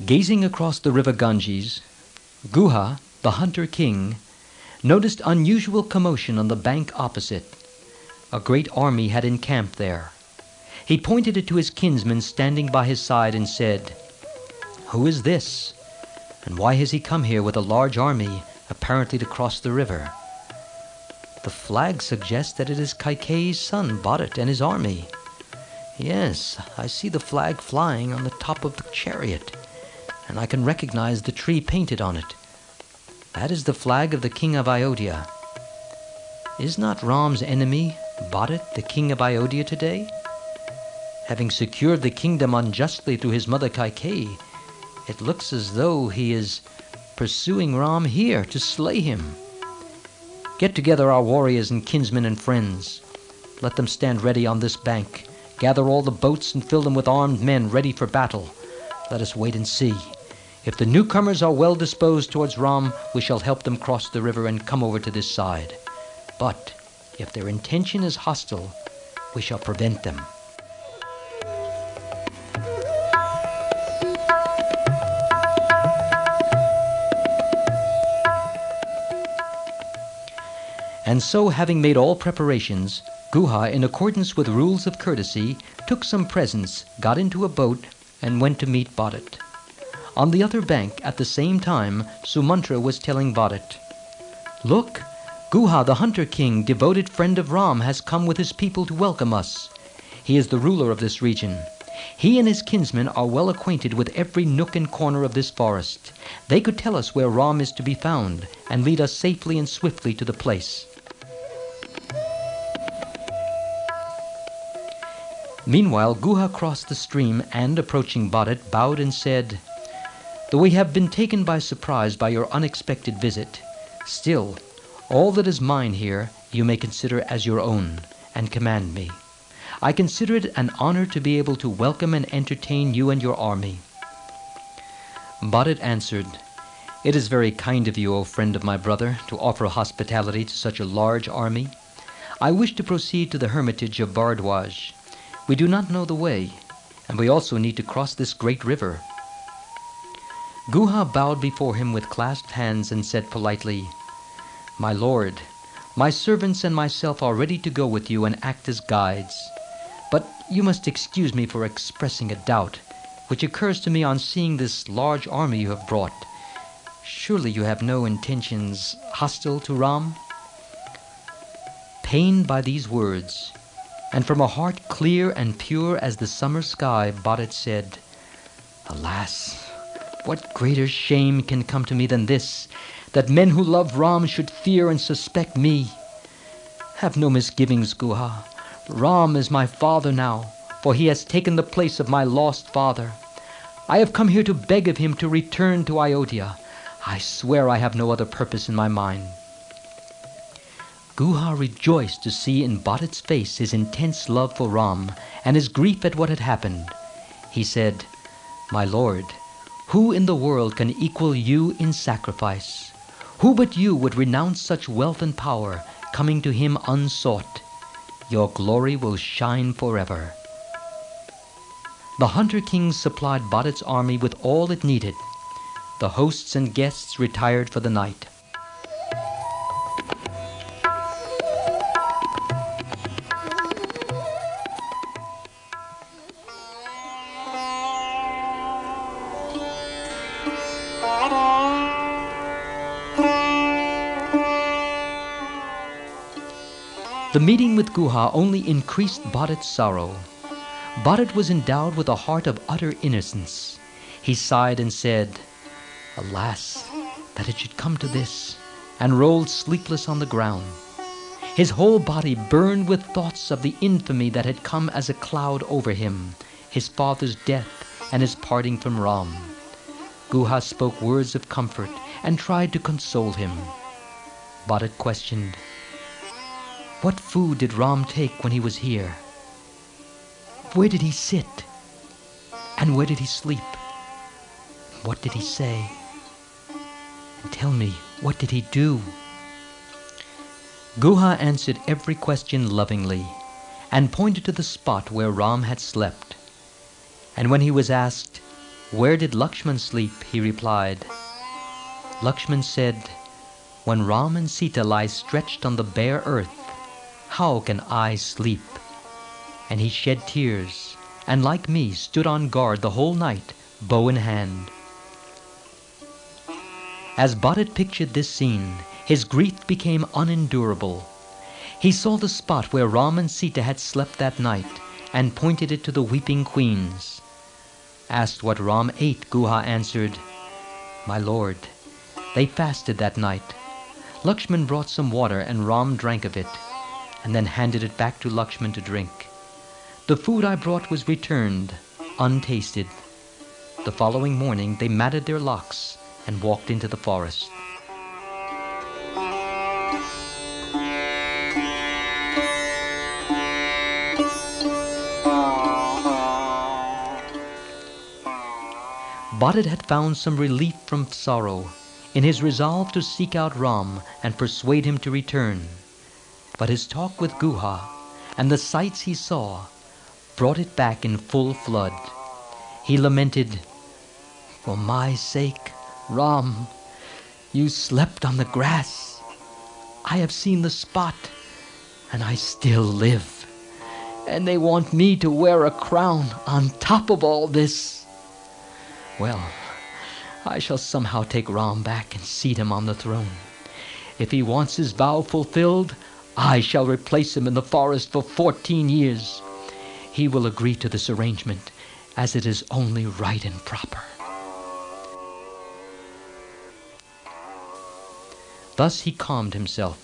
Gazing across the river Ganges, Guha, the hunter king, noticed unusual commotion on the bank opposite. A great army had encamped there. He pointed it to his kinsman standing by his side and said, "Who is this? And why has he come here with a large army, apparently to cross the river? The flag suggests that it is Kaikeyi's son, Bharat, and his army. Yes, I see the flag flying on the top of the chariot, and I can recognize the tree painted on it. That is the flag of the king of Ayodhya. Is not Ram's enemy, Bharat, the king of Ayodhya today? Having secured the kingdom unjustly through his mother Kaikeyi, it looks as though he is pursuing Ram here to slay him. Get together our warriors and kinsmen and friends. Let them stand ready on this bank. Gather all the boats and fill them with armed men ready for battle. Let us wait and see. If the newcomers are well disposed towards Ram, we shall help them cross the river and come over to this side. But if their intention is hostile, we shall prevent them." And so, having made all preparations, Guha, in accordance with rules of courtesy, took some presents, got into a boat, and went to meet Bharat. On the other bank, at the same time, Sumantra was telling Bharat, "Look, Guha, the hunter king, devoted friend of Ram, has come with his people to welcome us. He is the ruler of this region. He and his kinsmen are well acquainted with every nook and corner of this forest. They could tell us where Ram is to be found, and lead us safely and swiftly to the place." Meanwhile, Guha crossed the stream and, approaching Bharat, bowed and said, "Though we have been taken by surprise by your unexpected visit, still, all that is mine here you may consider as your own, and command me. I consider it an honor to be able to welcome and entertain you and your army." Bharat answered, "It is very kind of you, O friend of my brother, to offer hospitality to such a large army. I wish to proceed to the hermitage of Bharadwaj. We do not know the way, and we also need to cross this great river." Guha bowed before him with clasped hands and said politely, "My lord, my servants and myself are ready to go with you and act as guides. But you must excuse me for expressing a doubt, which occurs to me on seeing this large army you have brought. Surely you have no intentions hostile to Ram?" Pained by these words, and from a heart clear and pure as the summer sky, Bharat said, "Alas, what greater shame can come to me than this, that men who love Ram should fear and suspect me? Have no misgivings, Guha. Ram is my father now, for he has taken the place of my lost father. I have come here to beg of him to return to Ayodhya. I swear I have no other purpose in my mind." Guha rejoiced to see in Bharat's face his intense love for Ram and his grief at what had happened. He said, "My lord, who in the world can equal you in sacrifice? Who but you would renounce such wealth and power, coming to him unsought? Your glory will shine forever." The hunter king supplied Bharat's army with all it needed. The hosts and guests retired for the night. The meeting with Guha only increased Bharat's sorrow. Bharat was endowed with a heart of utter innocence. He sighed and said, "Alas, that it should come to this," and rolled sleepless on the ground. His whole body burned with thoughts of the infamy that had come as a cloud over him, his father's death and his parting from Ram. Guha spoke words of comfort and tried to console him. Bharat questioned, "What food did Ram take when he was here? Where did he sit? And where did he sleep? What did he say? And tell me, what did he do?" Guha answered every question lovingly and pointed to the spot where Ram had slept. And when he was asked, "Where did Lakshman sleep?" he replied. Lakshman said, "When Ram and Sita lie stretched on the bare earth, how can I sleep?" And he shed tears, and like me stood on guard the whole night, bow in hand. As Bharat pictured this scene, his grief became unendurable. He saw the spot where Ram and Sita had slept that night, and pointed it to the weeping queens. Asked what Ram ate, Guha answered, "My lord, they fasted that night. Lakshman brought some water and Ram drank of it, and then handed it back to Lakshman to drink. The food I brought was returned, untasted." The following morning they matted their locks and walked into the forest. Bharat had found some relief from sorrow in his resolve to seek out Ram and persuade him to return. But his talk with Guha and the sights he saw brought it back in full flood. He lamented, "For my sake, Ram, you slept on the grass. I have seen the spot, and I still live. And they want me to wear a crown on top of all this. Well, I shall somehow take Ram back and seat him on the throne. If he wants his vow fulfilled, I shall replace him in the forest for 14 years. He will agree to this arrangement, as it is only right and proper." Thus he calmed himself.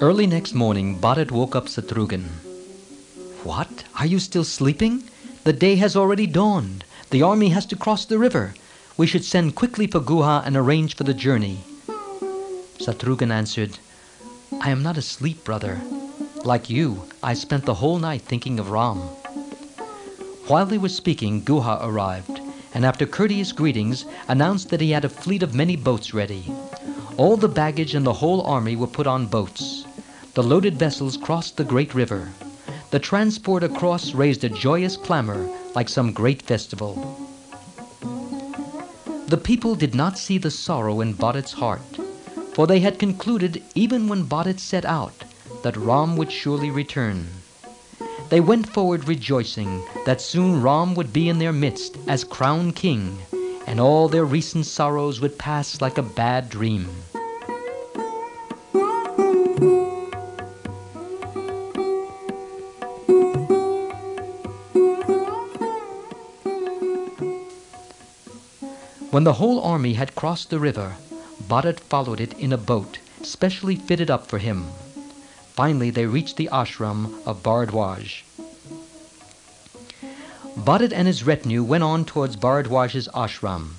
Early next morning, Bharat woke up Shatrughan. "What? Are you still sleeping? The day has already dawned. The army has to cross the river. We should send quickly for Guha and arrange for the journey." Shatrughan answered, "I am not asleep, brother. Like you, I spent the whole night thinking of Ram." While they were speaking, Guha arrived, and after courteous greetings, announced that he had a fleet of many boats ready. All the baggage and the whole army were put on boats. The loaded vessels crossed the great river. The transport across raised a joyous clamor like some great festival. The people did not see the sorrow in Bharat's heart, for they had concluded, even when Bharat set out, that Ram would surely return. They went forward rejoicing that soon Ram would be in their midst as crowned king, and all their recent sorrows would pass like a bad dream. When the whole army had crossed the river, Bharat followed it in a boat specially fitted up for him. Finally, they reached the ashram of Bharadwaj. Bharat and his retinue went on towards Bharadwaj's ashram.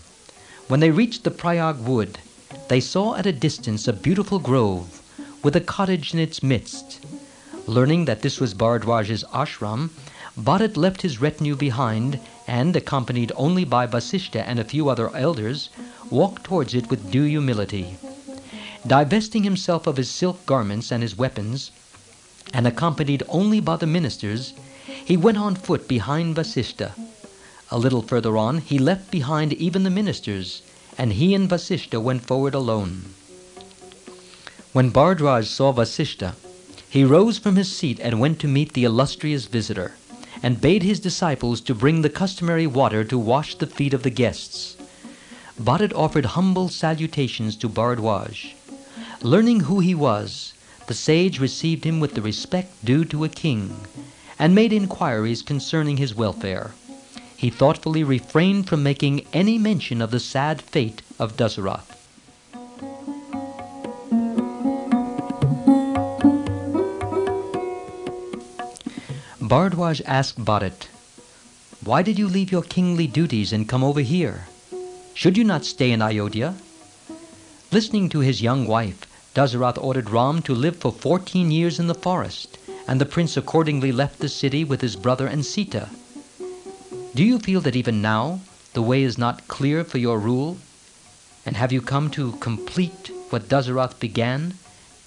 When they reached the Prayag wood, they saw at a distance a beautiful grove with a cottage in its midst. Learning that this was Bharadwaj's ashram, Bharat left his retinue behind and, accompanied only by Vasishtha and a few other elders, walked towards it with due humility. Divesting himself of his silk garments and his weapons, and accompanied only by the ministers, he went on foot behind Vasishtha. A little further on, he left behind even the ministers, and he and Vasishtha went forward alone. When Bharadwaj saw Vasishtha, he rose from his seat and went to meet the illustrious visitor, and bade his disciples to bring the customary water to wash the feet of the guests. Bharat offered humble salutations to Bharadwaj. Learning who he was, the sage received him with the respect due to a king, and made inquiries concerning his welfare. He thoughtfully refrained from making any mention of the sad fate of Dasarath. Bharadwaj asked Bharat, "Why did you leave your kingly duties and come over here? Should you not stay in Ayodhya?" Listening to his young wife, Dasaratha ordered Ram to live for 14 years in the forest, and the prince accordingly left the city with his brother and Sita. Do you feel that even now the way is not clear for your rule? And have you come to complete what Dasaratha began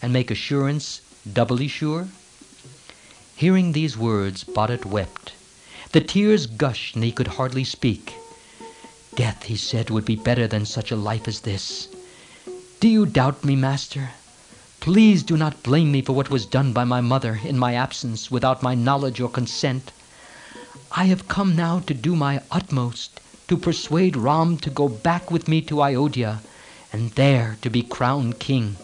and make assurance doubly sure? Hearing these words, Bharat wept. The tears gushed and he could hardly speak. Death, he said, would be better than such a life as this. Do you doubt me, master? Please do not blame me for what was done by my mother in my absence without my knowledge or consent. I have come now to do my utmost to persuade Ram to go back with me to Ayodhya and there to be crowned king.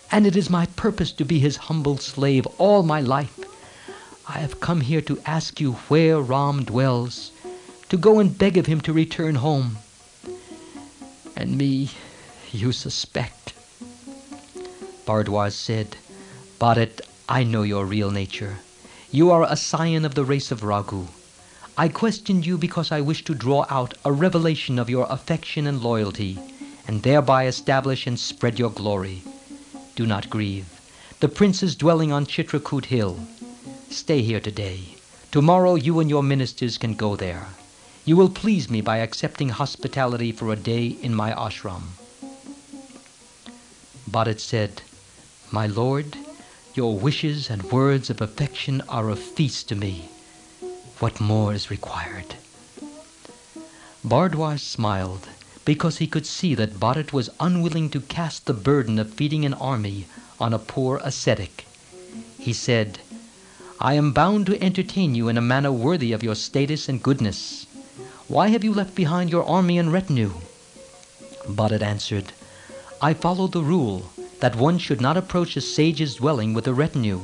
And it is my purpose to be his humble slave all my life. I have come here to ask you where Ram dwells, to go and beg of him to return home. And me you suspect. Bharadwaj said, Bharat, I know your real nature. You are a scion of the race of Raghu. I questioned you because I wished to draw out a revelation of your affection and loyalty, and thereby establish and spread your glory. Do not grieve. The prince is dwelling on Chitrakoot hill. Stay here today. Tomorrow you and your ministers can go there. You will please me by accepting hospitality for a day in my ashram. Bharat said, My lord, your wishes and words of affection are a feast to me. What more is required? Bharadwaj smiled, because he could see that Bharat was unwilling to cast the burden of feeding an army on a poor ascetic. He said, I am bound to entertain you in a manner worthy of your status and goodness. Why have you left behind your army and retinue? Bharat answered, I follow the rule that one should not approach a sage's dwelling with a retinue.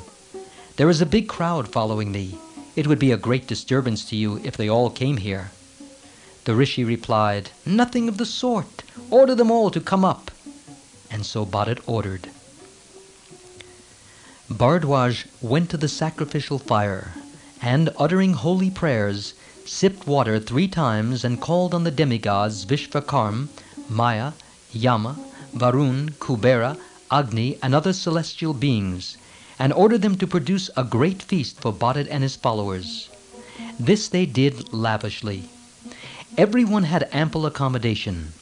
There is a big crowd following me. It would be a great disturbance to you if they all came here. The rishi replied, Nothing of the sort. Order them all to come up. And so Bharat ordered. Bharadwaj went to the sacrificial fire, and, uttering holy prayers, sipped water 3 times and called on the demigods Vishvakarma, Maya, Yama, Varun, Kubera, Agni, and other celestial beings, and ordered them to produce a great feast for Bharat and his followers. This they did lavishly. Everyone had ample accommodation.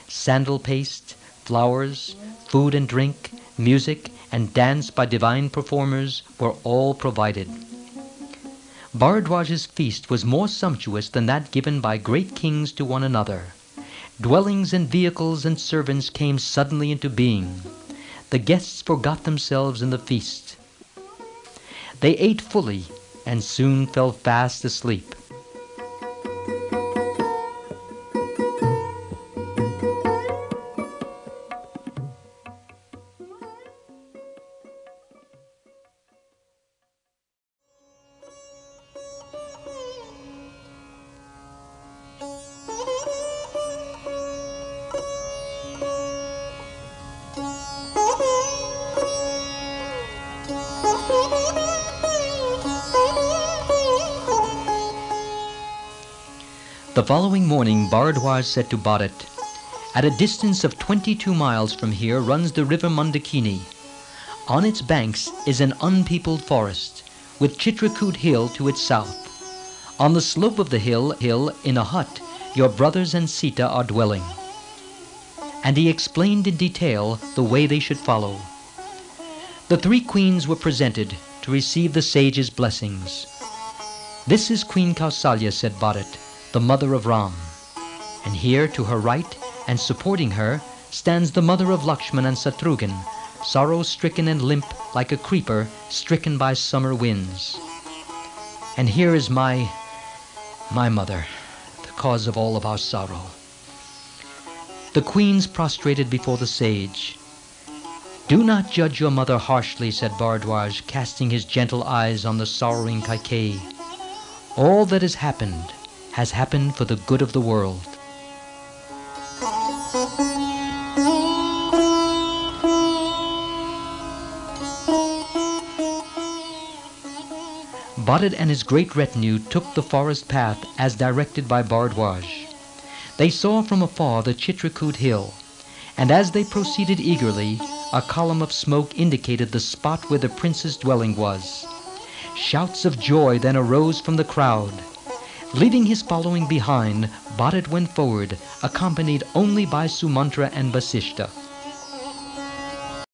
Sandal paste, flowers, food and drink, music, and dance by divine performers were all provided. Bharadwaj's feast was more sumptuous than that given by great kings to one another. Dwellings and vehicles and servants came suddenly into being. The guests forgot themselves in the feast. They ate fully and soon fell fast asleep. The following morning, Bharadwaj said to Bharat, At a distance of 22 miles from here runs the river Mandakini. On its banks is an unpeopled forest, with Chitrakoot hill to its south. On the slope of the hill, in a hut, your brothers and Sita are dwelling. And he explained in detail the way they should follow. The 3 queens were presented to receive the sage's blessings. This is Queen Kausalya, said Bharat, the mother of Ram. And here to her right and supporting her stands the mother of Lakshman and Satrughan, sorrow-stricken and limp like a creeper stricken by summer winds. And here is my mother, the cause of all of our sorrow. The queens prostrated before the sage. Do not judge your mother harshly, said Bharadwaj, casting his gentle eyes on the sorrowing Kaikeyi. All that has happened for the good of the world. Bharat and his great retinue took the forest path as directed by Bharadwaj. They saw from afar the Chitrakoot hill, and as they proceeded eagerly, a column of smoke indicated the spot where the prince's dwelling was. Shouts of joy then arose from the crowd. Leaving his following behind, Bharat went forward, accompanied only by Sumantra and Vasishtha.